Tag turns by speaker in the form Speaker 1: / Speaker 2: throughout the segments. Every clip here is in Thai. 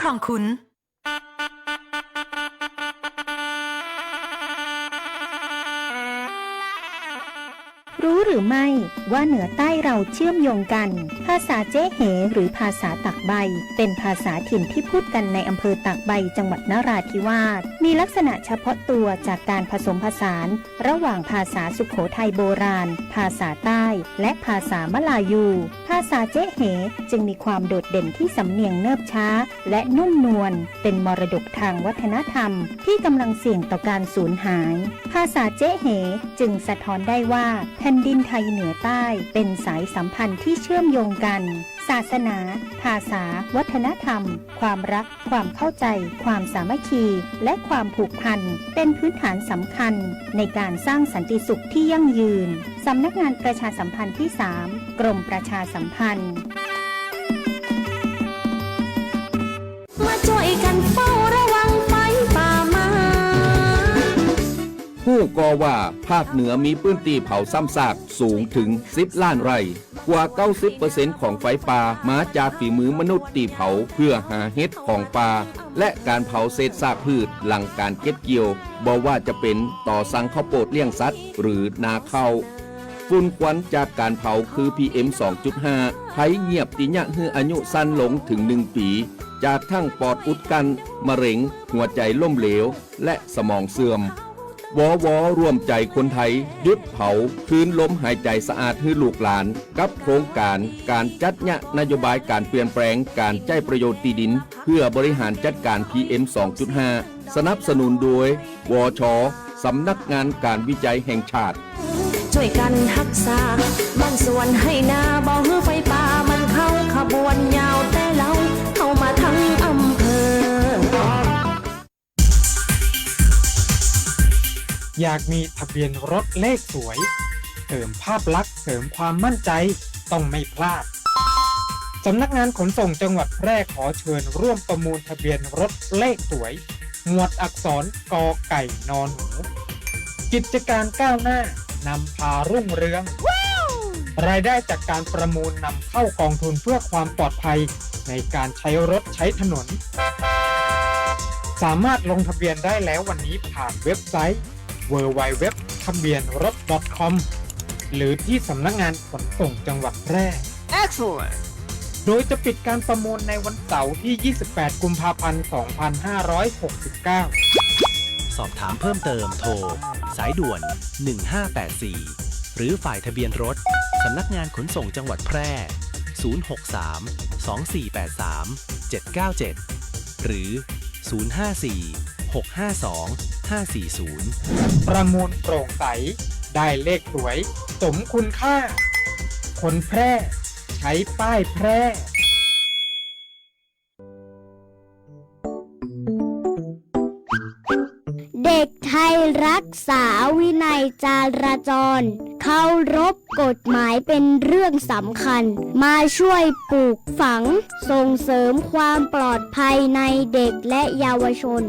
Speaker 1: ครองคุณ
Speaker 2: รู้หรือไม่ว่าเหนือใต้เราเชื่อมโยงกันภาษาเจ๊เหหรือภาษาตากใบเป็นภาษาถิ่นที่พูดกันในอำเภอตากใบจังหวัดนราธิวาสมีลักษณะเฉพาะตัวจากการผสมผสานระหว่างภาษาสุโขทัยโบราณภาษาใต้และภาษามลายูภาษาเจ๊เหจึงมีความโดดเด่นที่สำเนียงเนิบช้าและนุ่มนวลเป็นมรดกทางวัฒนธรรมที่กำลังเสี่ยงต่อการสูญหายภาษาเจ๊เหจึงสะท้อนได้ว่าแผ่นดินไทยเหนือใต้เป็นสายสัมพันธ์ที่เชื่อมโยงกันศาสนาภาษาวัฒนธรรมความรักความเข้าใจความสามัคคีและความผูกพันเป็นพื้นฐานสำคัญในการสร้างสันติสุขที่ยั่งยืนสำนักงานประชาสัมพันธ์ที่ 3 กรมประชาสัมพันธ์
Speaker 3: มาช่วยกันเฝ้าระวังไฟป่ามา
Speaker 4: ผู้ก่อว่าภาคเหนือมีพื้นที่เผาซ้ำซากสูงถึง10 ล้านไร่กว่า 90% ของไฟป่ามาจากฝีมือมนุษย์ที่เผาเพื่อหาเห็ดของป่าและการเผาเศษซากพืชหลังการเก็บเกี่ยวบ่ว่าจะเป็นต่อสั่งข้าวโพดเลี้ยงสัตว์หรือนาข้าวฝุ่นควันจากการเผาคือ PM 2.5 ภัยเงียบติยะฮืออายุสั้นลงถึง1 ปีจากทั้งปอดอุดตันมะเร็งหัวใจล้มเหลวและสมองเสื่อมวร่วมใจคนไทยหยุดเผาคืนลมหายใจสะอาดให้ลูกหลานกับโครงการจัดนโยบายการเปลี่ยนแปลงการใช้ประโยชน์ที่ดินเพื่อบริหารจัดการ PM 2.5 สนับสนุนโดยวช.สำนักงานการวิจัยแห่งชาติ
Speaker 3: ช่วยกันรักษาบางส่วนให้นาบ่ฮื้อไฟป่ามันเข้าขบวนยาวแต่เราเข้ามาทั้งอำเภอ
Speaker 5: อยากมีทะเบียนรถเลขสวยเสริมภาพลักษณ์เสริมความมั่นใจต้องไม่พลาดสำนักงานขนส่งจังหวัดแพร่ขอเชิญร่วมประมูลทะเบียนรถเลขสวยหมวดอักษรกอไก่นอนหนูกิจการก้าวหน้านำพารุ่งเรือง รายได้จากการประมูลนำเข้ากองทุนเพื่อความปลอดภัยในการใช้รถใช้ถนนสามารถลงทะเบียนได้แล้ววันนี้ผ่านเว็บไซต์ www ทะเบียนรถ .com หรือที่สำนักงานขนส่งจังหวัดแพร่
Speaker 1: Excellent
Speaker 5: โดยจะปิดการประมูลในวันเสาร์ที่ 28 กุมภาพันธ์ 2569
Speaker 6: สอบถามเพิ่มเติมโทรสายด่วน 1584 หรือฝ่ายทะเบียนรถสำนักงานขนส่งจังหวัดแพร่ 063 2483 797 หรือ 054 652 540
Speaker 5: ประมูลโปร่งใสได้เลขสวยสมคุณค่าคนแพร่ใช้ป้ายแพร่
Speaker 7: เด็กไทยรักษาวินัยจราจรเคารพกฎหมายเป็นเรื่องสำคัญมาช่วยปลูกฝังส่งเสริมความปลอดภัยในเด็กและเยาวชน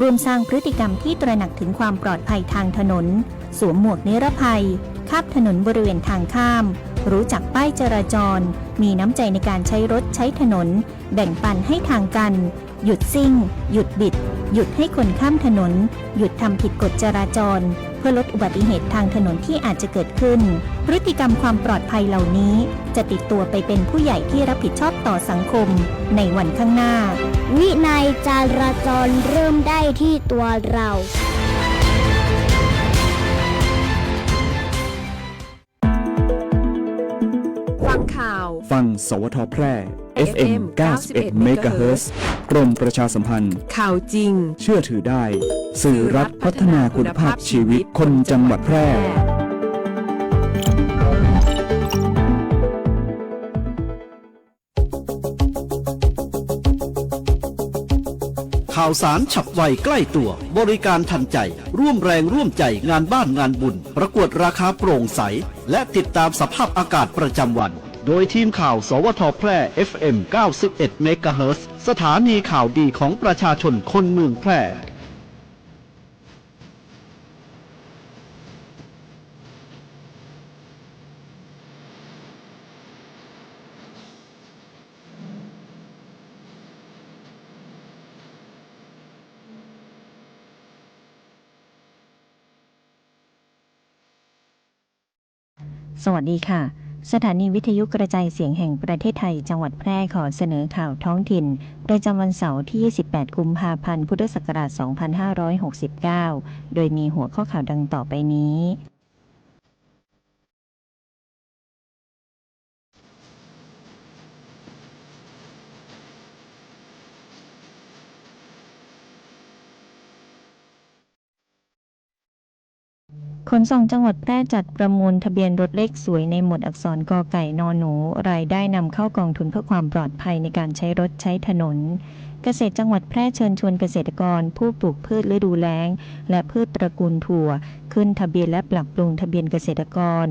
Speaker 2: รวมสร้างพฤติกรรมที่ตระหนักถึงความปลอดภัยทางถนนสวมหมวกนิรภัยข้ามถนนบริเวณทางข้ามรู้จักป้ายจราจรมีน้ำใจในการใช้รถใช้ถนนแบ่งปันให้ทางกันหยุดซิ่งหยุดบิดหยุดให้คนข้ามถนนหยุดทำผิดกฎจราจรเพื่อลดอุบัติเหตุทางถนนที่อาจจะเกิดขึ้นพฤติกรรมความปลอดภัยเหล่านี้จะติดตัวไปเป็นผู้ใหญ่ที่รับผิดชอบต่อสังคมในวันข้างหน้า
Speaker 7: วินัยจราจรเริ่มได้ที่ตัวเรา
Speaker 1: ฟังข่าว
Speaker 8: ฟังสวทแพร่ FM 91 MHz กรมประชาสัมพันธ์
Speaker 1: ข่าวจริง
Speaker 8: เชื่อถือได้สื่อรัฐพัฒนาคุณภาพชีวิตคนจังหวัดแพร่
Speaker 9: ข่าวสารฉับไวใกล้ตัวบริการทันใจร่วมแรงร่วมใจงานบ้านงานบุญประกวดราคาโปร่งใสและติดตามสภาพอากาศประจำวันโดยทีมข่าวสวทแพร่ FM 91 MHz สถานีข่าวดีของประชาชนคนเมืองแพร่
Speaker 2: สวัสดีค่ะสถานีวิทยุกระจายเสียงแห่งประเทศไทยจังหวัดแพร่ขอเสนอข่าวท้องถิ่นประจำวันเสาร์ที่ 28 กุมภาพันธ์ พุทธศักราช 2569 โดยมีหัวข้อข่าวดังต่อไปนี้ขนส่งจังหวัดแพร่จัดประมูลทะเบียนรถเลขสวยในหมวดอักษรกอไก่นอหนูรายได้นำเข้ากองทุนเพื่อความปลอดภัยในการใช้รถใช้ถนนเกษตรจังหวัดแพร่เชิญชวนเกษตรกรผู้ปลูกพืชฤดูแล้งและพืชตระกูลถั่วขึ้นทะเบียนและปรับปรุงทะเบียนเกษตรกร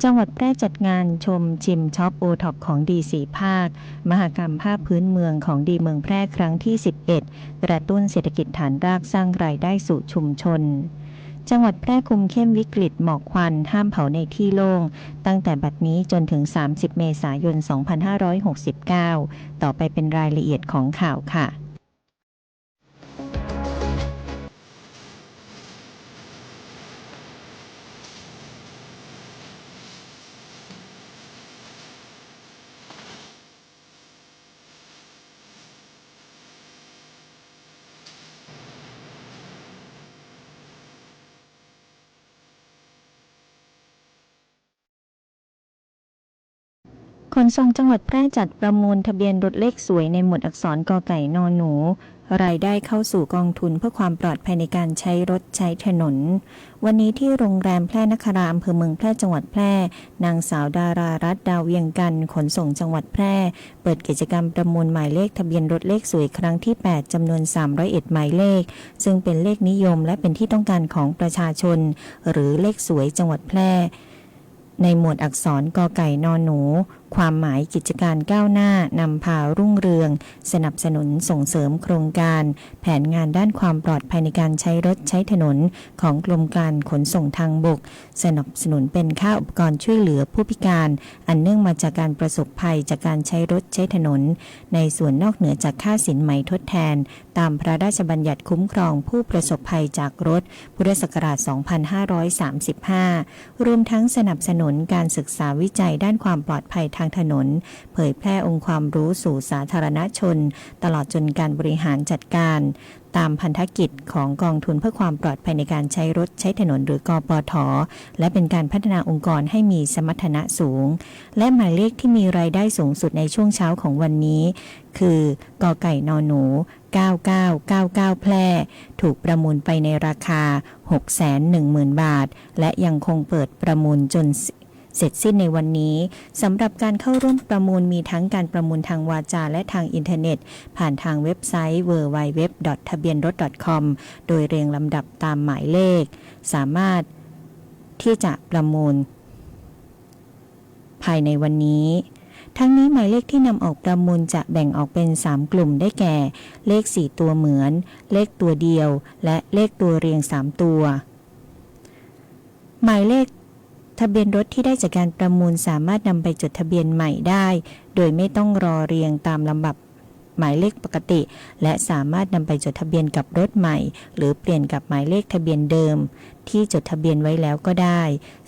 Speaker 2: จังหวัดแพร่จัดงานชมชิมช็อปโอท็อปของดี4 ภาคมหกรรมภาพพื้นเมืองของดีเมืองแพร่ครั้งที่ 11 กระตุ้นเศรษฐกิจฐานรากสร้างรายได้สู่ชุมชนจังหวัดแพร่คุมเข้มวิกฤตหมอกควันห้ามเผาในที่โล่งตั้งแต่บัดนี้จนถึง 30 เมษายน 2569 ต่อไปเป็นรายละเอียดของข่าวค่ะขนส่งจังหวัดแพร่จัดประมูลทะเบียนรถเลขสวยในหมวดอักษรกอไก่นอหนูรายได้เข้าสู่กองทุนเพื่อความปลอดภัยในการใช้รถใช้ถนนวันนี้ที่โรงแรมแพร่นคราอำเภอเมืองแพร่จังหวัดแพร่นางสาวดารารัตน์ดาวเวียงกันขนส่งจังหวัดแพร่เปิดกิจกรรมประมูลหมายเลขทะเบียนรถเลขสวยครั้งที่ 8 จำนวน 301 หมายเลขซึ่งเป็นเลขนิยมและเป็นที่ต้องการของประชาชนหรือเลขสวยจังหวัดแพร่ในหมวดอักษรกอไก่นอหนูความหมายกิจการก้าวหน้านำพารุ่งเรืองสนับสนุนส่งเสริมโครงการแผนงานด้านความปลอดภัยในการใช้รถใช้ถนนของกรมการขนส่งทางบกสนับสนุนเป็นค่าอุปกรณ์ช่วยเหลือผู้พิการอันเนื่องมาจากการประสบภัยจากการใช้รถใช้ถนนในส่วนนอกเหนือจากค่าสินไหมทดแทนตามพระราชบัญญัติคุ้มครองผู้ประสบภัยจากรถพุทธศักราช 2535 รวมทั้งสนับสนุนการศึกษาวิจัยด้านความปลอดภัยทางถนนเผยแพร่องค์ความรู้สู่สาธารณชนตลอดจนการบริหารจัดการตามพันธกิจของกองทุนเพื่อความปลอดภัยในการใช้รถใช้ถนนหรือกปท.และเป็นการพัฒนาองค์กรให้มีสมรรถนะสูงและหมายเลขที่มีรายได้สูงสุดในช่วงเช้าของวันนี้คือกไก่นหนู9999แพร่ถูกประมูลไปในราคา 610,000 บาทและยังคงเปิดประมูลจนเสร็จสิ้นในวันนี้สำหรับการเข้าร่วมประมูลมีทั้งการประมูลทางวาจาและทางอินเทอร์เน็ตผ่านทางเว็บไซต์ www.tabienrot.com โดยเรียงลำดับตามหมายเลขสามารถที่จะประมูลภายในวันนี้ทั้งนี้หมายเลขที่นำออกประมูลจะแบ่งออกเป็น3กลุ่มได้แก่เลข4ตัวเหมือนเลขตัวเดียวและเลขตัวเรียง3ตัวหมายเลขทะเบียนรถที่ได้จากการประมูลสามารถนำไปจดทะเบียนใหม่ได้โดยไม่ต้องรอเรียงตามลำดับหมายเลขปกติและสามารถนำไปจดทะเบียนกับรถใหม่หรือเปลี่ยนกับหมายเลขทะเบียนเดิมที่จดทะเบียนไว้แล้วก็ได้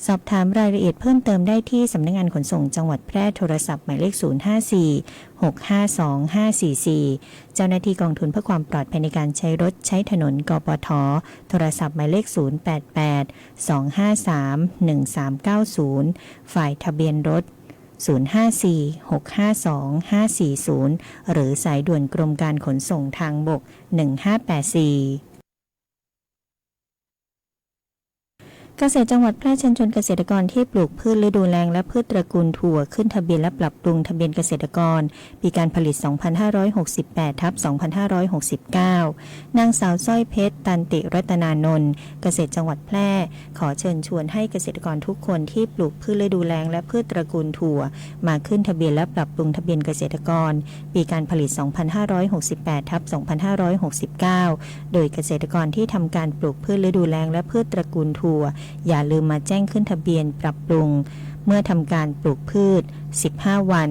Speaker 2: สอบถามรายละเอียดเพิ่มเติมได้ที่สำนักงานขนส่งจังหวัดแพร่โทรศัพท์หมายเลข054-652-544เจ้าหน้าที่กองทุนเพื่อความปลอดภัยในการใช้รถใช้ถนนกปท.โทรศัพท์หมายเลข088-253-1390ฝ่ายทะเบียนรถ054-652-540หรือสายด่วนกรมการขนส่งทางบก1584เกษตรจังหวัดแพร่เชิญชวนเกษตรกรที่ปลูกพืชฤดูแล้งและพืชตระกูลถั่วขึ้นทะเบียนและปรับปรุงทะเบียนเกษตรกรปีการผลิต 2568/2569 นางสาวสร้อยเพชรตันติรัตนานนท์เกษตรจังหวัดแพร่ขอเชิญชวนให้เกษตรกรทุกคนที่ปลูกพืชฤดูแล้งและพืชตระกูลถั่วมาขึ้นทะเบียนและปรับปรุงทะเบียนเกษตรกรปีการผลิต 2568/2569 โดยเกษตรกรที่ทำการปลูกพืชฤดูแล้งและพืชตระกูลถั่วอย่าลืมมาแจ้งขึ้นทะเบียนปรับปรุง เมื่อทำการปลูกพืช15 วัน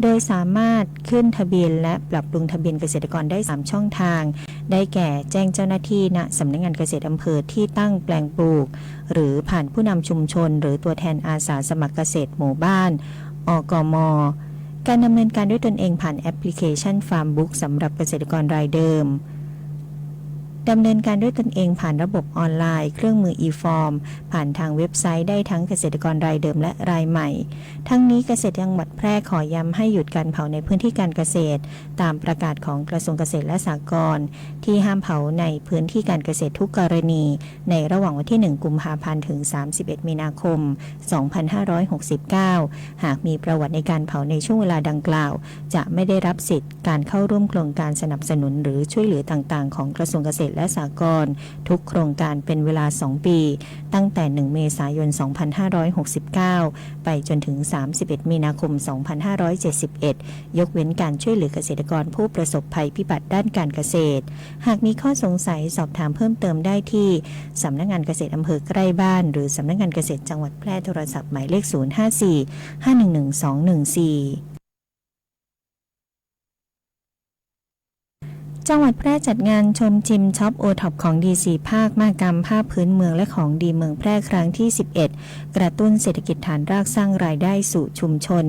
Speaker 2: โดยสามารถขึ้นทะเบียนและปรับปรุงทะเบียนเกษตรกรได้3ช่องทางได้แก่แจ้งเจ้าหน้าที่ณสำนักงานเกษตรอำเภอที่ตั้งแปลงปลูกหรือผ่านผู้นำชุมชนหรือตัวแทนอาสาสมัครเกษตรหมู่บ้านอกม.การดำเนินการด้วยตนเองผ่านแอปพลิเคชัน Farmbook สำหรับเกษตรกรรายเดิมดำเนินการด้วยตนเองผ่านระบบออนไลน์เครื่องมือ e-form ผ่านทางเว็บไซต์ได้ทั้งเกษตรกรรายเดิมและรายใหม่ทั้งนี้เกษตรจังหวัดแพร่ขอย้ำให้หยุดการเผาในพื้นที่การเกษตรตามประกาศของกระทรวงเกษตรและสหกรณ์ที่ห้ามเผาในพื้นที่การเกษตรทุกกรณีในระหว่างวันที่1 กุมภาพันธ์ถึง31 มีนาคม 2569หากมีประวัติในการเผาในช่วงเวลาดังกล่าวจะไม่ได้รับสิทธิ์การเข้าร่วมโครงการสนับสนุนหรือช่วยเหลือต่างๆของกระทรวงเกษตรและสหกรณ์ทุกโครงการเป็นเวลา2 ปีตั้งแต่1 เมษายน 2569ไปจนถึง31 มีนาคม 2571ยกเว้นการช่วยเหลือเกษตรกรผู้ประสบภัยพิบัติด้านการเกษตรหากมีข้อสงสัยสอบถามเพิ่มเติมได้ที่สำนักงานเกษตรอำเภอใกล้บ้านหรือสำนักงานเกษตรจังหวัดแพร่โทรศัพท์หมายเลข054-511-214จังหวัดแพร่จัดงานชมชิมช็อปโอท็อปของดี4ภาคมหกรรมภาพพื้นเมืองและของดีเมืองแพร่ครั้งที่11กระตุ้นเศรษฐกิจฐานรากสร้างรายได้สู่ชุมชน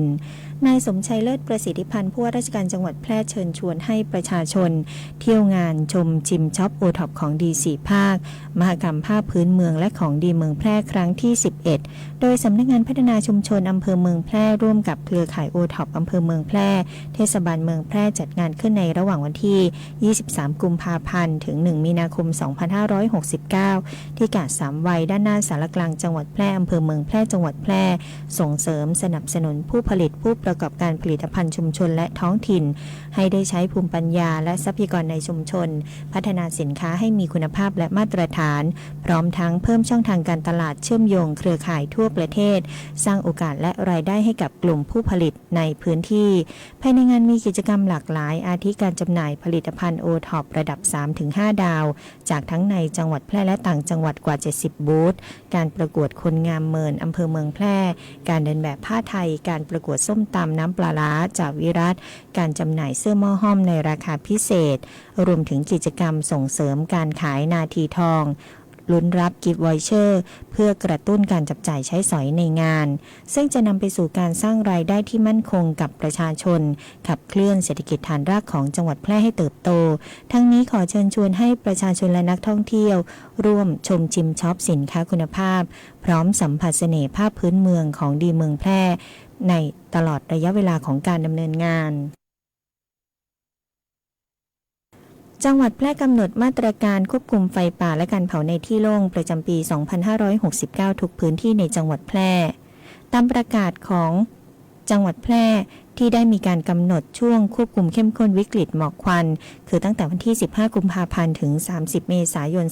Speaker 2: นายสมชัยเลิศประสิทธิพันธ์ผู้ว่าราชการจังหวัดแพร่เชิญชวนให้ประชาชนเที่ยวงานชมชิมช็อปโอท็อปของดี4ภาคมหกรรมภาพพื้นเมืองและของดีเมืองแพร่ครั้งที่11โดยสำนักงานพัฒนาชุมชนอำเภอเมืองแพร่ร่วมกับเครือข่ายโอท็อปอำเภอเมืองแพร่เทศบาลเมืองแพร่จัดงานขึ้นในระหว่างวันที่23 กุมภาพันธ์ถึง1 มีนาคม 2569ที่กาด3 วัยด้านหน้าศาลกลางจังหวัดแพร่อำเภอเมืองแพร่จังหวัดแพร่ส่งเสริมสนับสนุนผู้ผลิตผู้ประกอบการผลิตภัณฑ์ชุมชนและท้องถิ่นให้ได้ใช้ภูมิปัญญาและทรัพยากรในชุมชนพัฒนาสินค้าให้มีคุณภาพและมาตรฐานพร้อมทั้งเพิ่มช่องทางการตลาดเชื่อมโยงเครือข่ายทั่วประเทศสร้างโอกาสและรายได้ให้กับกลุ่มผู้ผลิตในพื้นที่ภายในงานมีกิจกรรมหลากหลายอาทิการจำหน่ายผลิตภัณฑ์โอท็อประดับ 3-5 ดาวจากทั้งในจังหวัดแพร่และต่างจังหวัดกว่า70บูธการประกวดคนงามเมินอำเภอเมืองแพร่การเดินแบบผ้าไทยการประกวดส้มตำน้ำปลาร้าจากวิรัตการจำหน่ายเสื้อหม้อห้อมในราคาพิเศษรวมถึงกิจกรรมส่งเสริมการขายนาทีทองลุ้นรับกิฟต์วอยเชอร์เพื่อกระตุ้นการจับจ่ายใช้สอยในงานซึ่งจะนำไปสู่การสร้างรายได้ที่มั่นคงกับประชาชนขับเคลื่อนเศรษฐกิจฐานรากของจังหวัดแพร่ให้เติบโตทั้งนี้ขอเชิญชวนให้ประชาชนและนักท่องเที่ยวร่วมชมชิมช็อปสินค้าคุณภาพพร้อมสัมผัสเสน่ห์ภาพพื้นเมืองของดีเมืองแพร่ในตลอดระยะเวลาของการดำเนินงานจังหวัดแพร่กำหนดมาตรการควบคุมไฟป่าและการเผาในที่โล่งประจำปี 2569 ทุกพื้นที่ในจังหวัดแพร่ตามประกาศของจังหวัดแพร่ที่ได้มีการกำหนดช่วงควบคุมเข้มข้นวิกฤตหมอกควันคือตั้งแต่วันที่15 กุมภาพันธ์ถึง30 เมษายน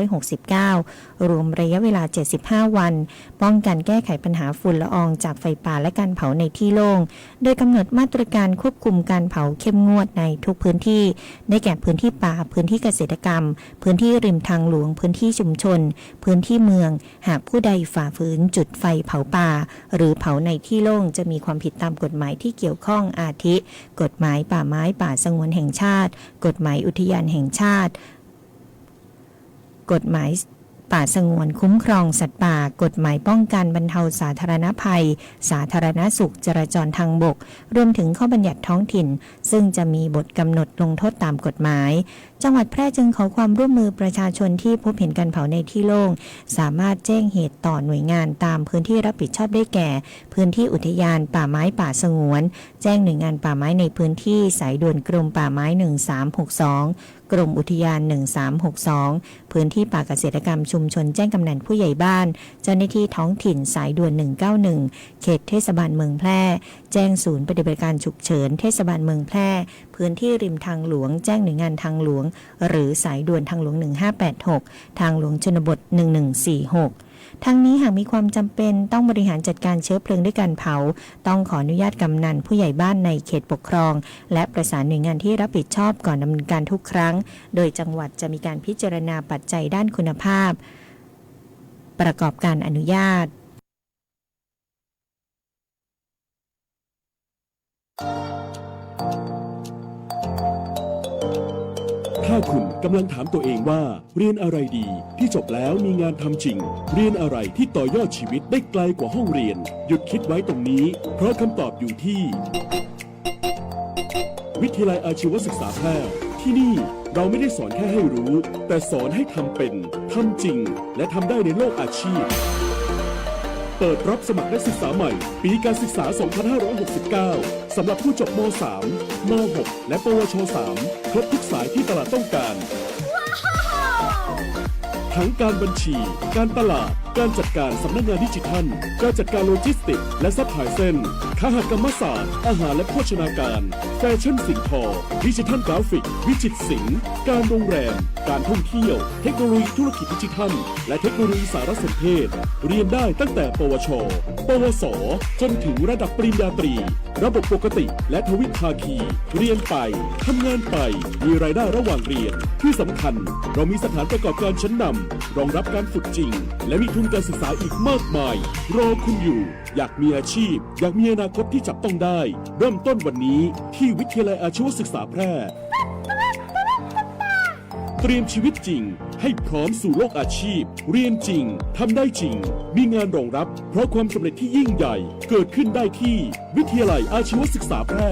Speaker 2: 2569รวมระยะเวลา75 วันป้องกันแก้ไขปัญหาฝุ่นละอองจากไฟป่าและการเผาในที่โล่งโดยกำหนดมาตรการควบคุมการเผาเข้มงวดในทุกพื้นที่ได้แก่พื้นที่ป่าพื้นที่เกษตรกรรมพื้นที่ริมทางหลวงพื้นที่ชุมชนพื้นที่เมืองหากผู้ใดฝ่าฝืนจุดไฟเผาป่าหรือเผาในที่โล่งจะมีความผิดตามกฎหมายที่เกี่ยวข้องอาทิกฎหมายป่าไม้ป่าสงวนแห่งชาติกฎหมายอุทยานแห่งชาติกฎหมายป่าสงวนคุ้มครองสัตว์ป่ากฎหมายป้องกันบรรเทาสาธารณภัยสาธารณสุขจราจรทางบกรวมถึงข้อบัญญัติท้องถิ่นซึ่งจะมีบทกำหนดลงโทษตามกฎหมายจังหวัดแพร่จึงขอความร่วมมือประชาชนที่พบเห็นการเผาในที่โล่งสามารถแจ้งเหตุต่อหน่วยงานตามพื้นที่รับผิดชอบได้แก่พื้นที่อุทยานป่าไม้ป่าสงวนแจ้งหน่วยงานป่าไม้ในพื้นที่สายด่วนกรมป่าไม้1362กรมอุทยาน1362พื้นที่ป่าเกษตรกรรมชุมชนแจ้งกำนันผู้ใหญ่บ้านเจ้าหน้าที่ท้องถิ่นสายด่วน191เขตเทศบาลเมืองแพร่แจ้งศูนย์ปฏิบัติการฉุกเฉินเทศบาลเมืองแพร่พื้นที่ริมทางหลวงแจ้งหน่วยงานทางหลวงหรือสายด่วนทางหลวง1586ทางหลวงชนบท1146ทั้งนี้หากมีความจำเป็นต้องบริหารจัดการเชื้อเพลิงด้วยการเผาต้องขออนุญาตกำนันผู้ใหญ่บ้านในเขตปกครองและประสานหน่วยงานที่รับผิดชอบก่อนดำเนินการทุกครั้งโดยจังหวัดจะมีการพิจารณาปัจจัยด้านคุณภาพประกอบการอนุญาต
Speaker 10: ถ้าคุณกำลังถามตัวเองว่าเรียนอะไรดีที่จบแล้วมีงานทำจริงเรียนอะไรที่ต่อยอดชีวิตได้ไกลกว่าห้องเรียนหยุดคิดไว้ตรงนี้เพราะคำตอบอยู่ที่วิทยาลัยอาชีวศึกษาแพร่ที่นี่เราไม่ได้สอนแค่ให้รู้แต่สอนให้ทำเป็นทำจริงและทำได้ในโลกอาชีพเปิดรับสมัครนักศึกษาใหม่ปีการศึกษา 2569 สำหรับผู้จบม.3 ม.6 และปวช.3 ครบทุกสายที่ตลาดต้องการ ทั้งการบัญชี การตลาด การจัดการสำนักงานดิจิทัล การจัดการโลจิสติกส์และซัพพลายเส้นคหกรรมศาสตร์ อาหารและโภชนาการ แฟชั่นสิ่งทอ ดิจิทัลกราฟิก วิจิตรศิลป์ การโรงแรม การท่องเที่ยว เทคโนโลยีธุรกิจดิจิทัล และเทคโนโลยีสารสนเทศ เรียนได้ตั้งแต่ปวช ปวส จนถึงระดับปริญญาตรี ระบบปกติและทวิภาคี เรียนไป ทำงานไป มีรายได้ระหว่างเรียน ที่สำคัญเรามีสถานประกอบการชั้นนำรองรับการฝึกจริง และมีทุนการศึกษาอีกมากมาย รอคุณอยู่ อยากมีอาชีพ อยากมีอนาคตที่จับต้องได้ เริ่มต้นวันนี้ที่วิทยาลัยอาชีวศึกษาแพร่ เตรียมชีวิตจริงให้พร้อมสู่โลกอาชีพ เรียนจริง ทำได้จริง มีงานรองรับ เพราะความสำเร็จที่ยิ่งใหญ่ เกิดขึ้นได้ที่วิทยาลัยอาชีวศึกษาแพร่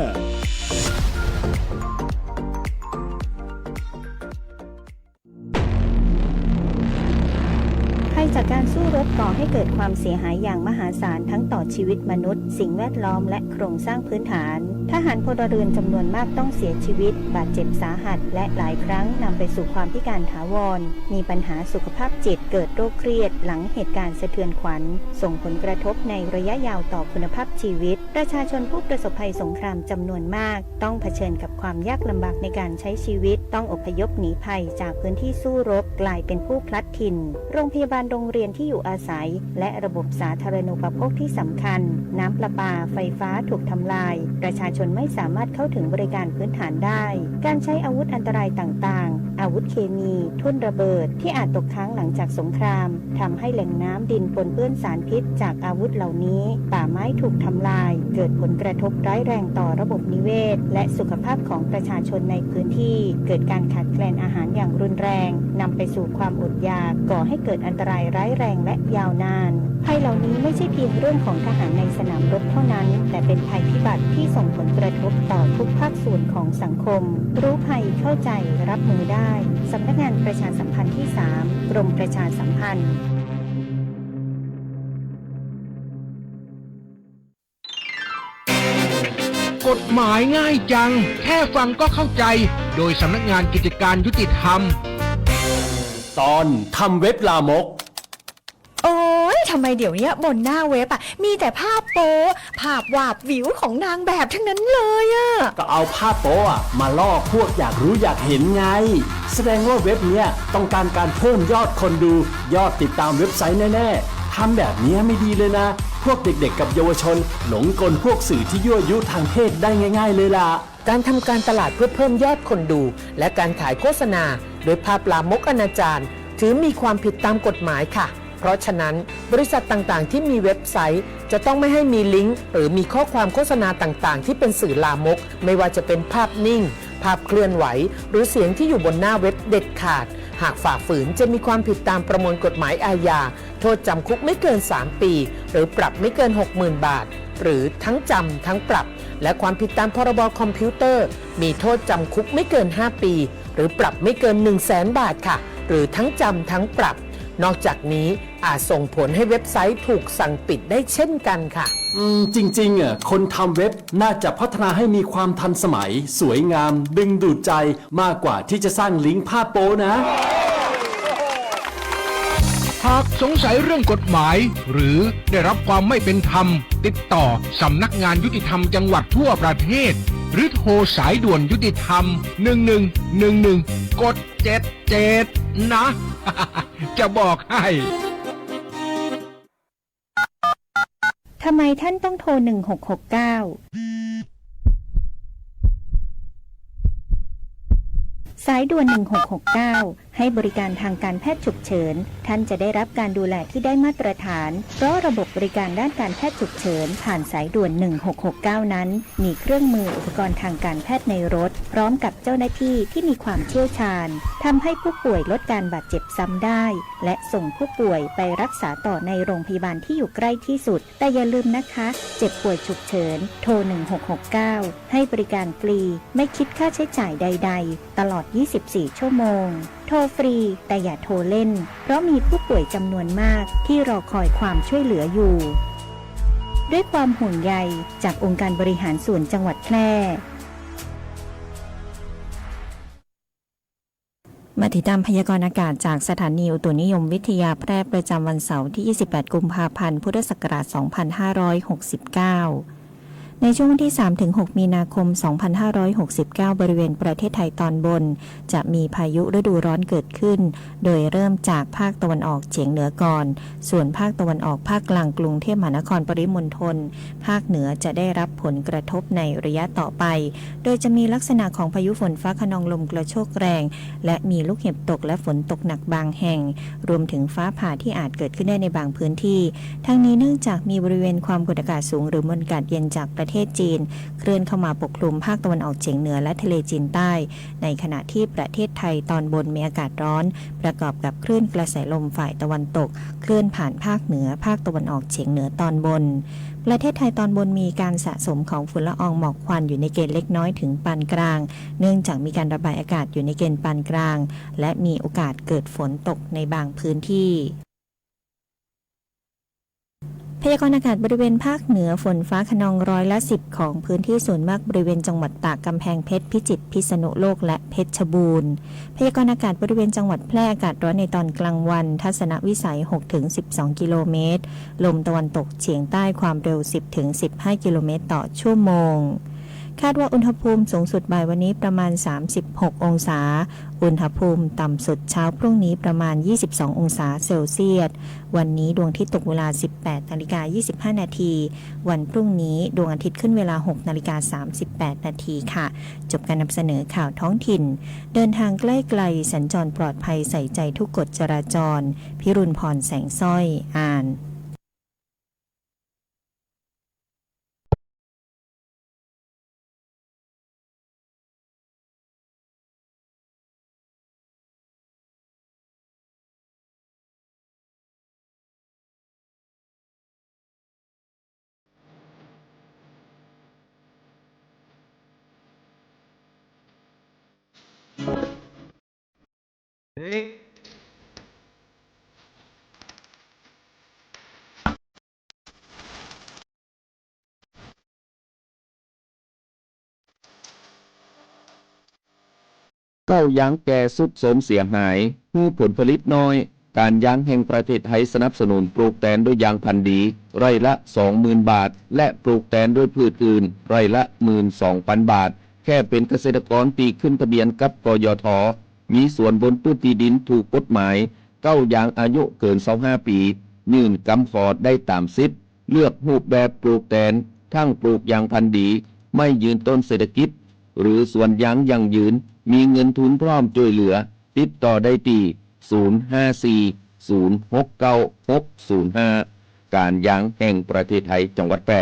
Speaker 2: ภัยจากการสู้รบก่อให้เกิดความเสียหายอย่างมหาศาลทั้งต่อชีวิตมนุษย์ สิ่งแวดล้อมและโครงสร้างพื้นฐานทหารพลเรือนจำนวนมากต้องเสียชีวิตบาดเจ็บสาหัสและหลายครั้งนำไปสู่ความพิการถาวรมีปัญหาสุขภาพจิตเกิดโรคเครียดหลังเหตุการณ์สะเทือนขวัญส่งผลกระทบในระยะยาวต่อคุณภาพชีวิตประชาชนผู้ประสบภัยสงครามจำนวนมากต้องเผชิญกับความยากลำบากในการใช้ชีวิตต้องอพยพหนีภัยจากพื้นที่สู้รบกลายเป็นผู้พลัดถิ่นโรงพยาบาลโรงเรียนที่อยู่อาศัยและระบบสาธารณูปโภคที่สำคัญน้ำประปาไฟฟ้าถูกทำลายประชาชนไม่สามารถเข้าถึงบริการพื้นฐานได้การใช้อาวุธอันตรายต่างๆอาวุธเคมีทุ่นระเบิดที่อาจตกค้างหลังจากสงครามทำให้แหล่งน้ำดินปนเปื้อนสารพิษจากอาวุธเหล่านี้ป่าไม้ถูกทำลายเกิดผลกระทบร้ายแรงต่อระบบนิเวศและสุขภาพของประชาชนในพื้นที่เกิดการขาดแคลนอาหารอย่างรุนแรงนำไปสู่ความอดอยากก่อให้เกิดอันตรายร้ายแรงและยาวนานภัยเหล่านี้ไม่ใช่เพียงเรื่องของทหารในสนามรบเท่านั้นแต่เป็นภัยพิบัติที่ส่งผลกระทบต่อทุกภาคส่วนของสังคมรู้ภัยเข้าใจรับมือได้สำนักงานประชาสัมพันธ์ที่ 3 กรมประชาสัมพันธ์
Speaker 11: กฎหมายง่ายจังแค่ฟังก็เข้าใจโดยสำนักงานกิจการยุติธรรม
Speaker 6: ตอนทำเว็บลามก
Speaker 12: โอ้ยทำไมเดี๋ยวนี้บนหน้าเว็บมีแต่ภาพโป๊ภาพวาบวิวของนางแบบทั้งนั้นเลย
Speaker 6: ก็เอาภาพโป๊มาล่อพวกอยากรู้อยากเห็นไงแสดงว่าเว็บเนี้ยต้องการเพิ่มยอดคนดูยอดติดตามเว็บไซต์แน่ๆทำแบบนี้ไม่ดีเลยนะพวกเด็กๆกับเยาวชนหลงกลพวกสื่อที่ยั่วยุทางเพศได้ง่ายๆเลยล่ะ
Speaker 13: การทำการตลาดเพื่อเพิ่มยอดคนดูและการขายโฆษณาโดยภาพลามกอนาจารถือมีความผิดตามกฎหมายค่ะเพราะฉะนั้นบริษัทต่างๆที่มีเว็บไซต์จะต้องไม่ให้มีลิงก์หรือมีข้อความโฆษณาต่างๆที่เป็นสื่อลามกไม่ว่าจะเป็นภาพนิ่งภาพเคลื่อนไหวหรือเสียงที่อยู่บนหน้าเว็บเด็ดขาดหากฝ่าฝืนจะมีความผิดตามประมวลกฎหมายอาญาโทษจำคุกไม่เกิน3ปีหรือปรับไม่เกิน 60,000 บาทหรือทั้งจำทั้งปรับและความผิดตามพรบคอมพิวเตอร์มีโทษจำคุกไม่เกิน5ปีหรือปรับไม่เกิน 100,000 บาทค่ะหรือทั้งจำทั้งปรับนอกจากนี้อาจส่งผลให้เว็บไซต์ถูกสั่งปิดได้เช่นกันค่ะ
Speaker 6: จริงๆคนทำเว็บน่าจะพัฒนาให้มีความทันสมัยสวยงามดึงดูดใจมากกว่าที่จะสร้างลิงก์ภาพโป๊นะ
Speaker 11: หากสงสัยเรื่องกฎหมายหรือได้รับความไม่เป็นธรรมติดต่อสำนักงานยุติธรรมจังหวัดทั่วประเทศหรือโทรสายด่วนยุติธรรม1111กด77นะ จะบอกให้
Speaker 2: ทำไมท่านต้องโทร1669 สายด่วน 1669 ให้บริการทางการแพทย์ฉุกเฉินท่านจะได้รับการดูแลที่ได้มาตรฐานเพราะระบบบริการด้านการแพทย์ฉุกเฉินผ่านสายด่วน 1669 นั้นมีเครื่องมืออุปกรณ์ทางการแพทย์ในรถพร้อมกับเจ้าหน้าที่ที่มีความเชี่ยวชาญทำให้ผู้ป่วยลดการบาดเจ็บซ้ำได้และส่งผู้ป่วยไปรักษาต่อในโรงพยาบาลที่อยู่ใกล้ที่สุดแต่อย่าลืมนะคะเจ็บป่วยฉุกเฉินโทร 1669 ให้บริการฟรีไม่คิดค่าใช้จ่ายใดๆตลอด 24 ชั่วโมงโทรฟรีแต่อย่าโทรเล่นเพราะมีผู้ป่วยจำนวนมากที่รอคอยความช่วยเหลืออยู่ด้วยความห่วงใยจากองค์การบริหารส่วนจังหวัดแพร่มาติดตามพยากรณ์อากาศจากสถานีอุตุนิยมวิทยาแพร่ประจำวันเสาร์ที่ 28 กุมภาพันธ์ พุทธศักราช 2569 ในช่วงวันที่ 3-6 มีนาคม 2569 บริเวณประเทศไทยตอนบนจะมีพายุฤดูร้อนเกิดขึ้นโดยเริ่มจากภาคตะวันออกเฉียงเหนือก่อนส่วนภาคตะวันออกภาคกลางกรุงเทพมหานครปริมณฑลภาคเหนือจะได้รับผลกระทบในระยะต่อไปโดยจะมีลักษณะของพายุฝนฟ้าคะนองลมกระโชกแรงและมีลูกเห็บตกและฝนตกหนักบางแห่งรวมถึงฟ้าผ่าที่อาจเกิดขึ้นได้ในบางพื้นที่ทั้งนี้เนื่องจากมีบริเวณความกดอากาศสูงหรือมวลอากาศเย็นจากประเทศจีนเคลื่อนเข้ามาปกคลุมภาคตะวันออกเฉียงเหนือและทะเลจีนใต้ในขณะที่ประเทศไทยตอนบนมีอากาศร้อนประกอบกับคลื่นกระแสลมฝ่ายตะวันตกเคลื่อนผ่านภาคเหนือภาคตะวันออกเฉียงเหนือตอนบนประเทศไทยตอนบนมีการสะสมของฝุ่นละอองหมอกควันอยู่ในเกณฑ์เล็กน้อยถึงปานกลางเนื่องจากมีการระบายอากาศอยู่ในเกณฑ์ปานกลางและมีโอกาสเกิดฝนตกในบางพื้นที่พยากรณ์อากาศบริเวณภาคเหนือฝนฟ้าคะนอง10%ของพื้นที่ส่วนมากบริเวณจังหวัดตากกำแพงเพชรพิจิตรพิษณุโลกและเพชรบูรณ์พยากรณ์อากาศบริเวณจังหวัดแพร่อากาศร้อนในตอนกลางวันทัศนวิสัย 6-12 กิโลเมตรลมตะวันตกเฉียงใต้ความเร็ว 10-15 กิโลเมตรต่อชั่วโมงคาดว่าอุณหภูมิสูงสุดบ่ายวันนี้ประมาณ36องศาอุณหภูมิต่ำสุดเช้าพรุ่งนี้ประมาณ22องศาเซลเซียสวันนี้ดวงอาทิตย์ตกเวลา 18:25 นาทีวันพรุ่งนี้ดวงอาทิตย์ขึ้นเวลา 6:38 นาทีค่ะจบการนำเสนอข่าวท้องถิ่นเดินทางใกล้ไกลสัญจรปลอดภัยใส่ใจทุกกฎจราจรพิรุณพรแสงสร้อยอ่าน
Speaker 4: เก้ายางแก่สุดโทรมเสียหายผู้ผลผลิตน้อยการยางแห่งประเทศไทยสนับสนุนปลูกแตนด้วยยางพันธุ์ดีไร่ละ 20,000 บาทและปลูกแตนด้วยพืชอื่นไร่ละ 12,000 บาทแค่เป็นเกษตรกรปีขึ้นทะเบียนกับกยท.มีส่วนบนพื้นที่ดินถูกกฎหมายเก้ายางอายุเกิน25 ปียื่นกำขอได้ตามสิทธิ์เลือกรูปแบบปลูกแตนทั้งปลูกยางพันธุ์ดีไม่ยืนต้นเศรษฐกิจหรือสวนยางยั่งยืนมีเงินทุนพร้อมช่วยเหลือติดต่อได้ที่054 069 605การยางแห่งประเทศไทยจังหวัดแพร่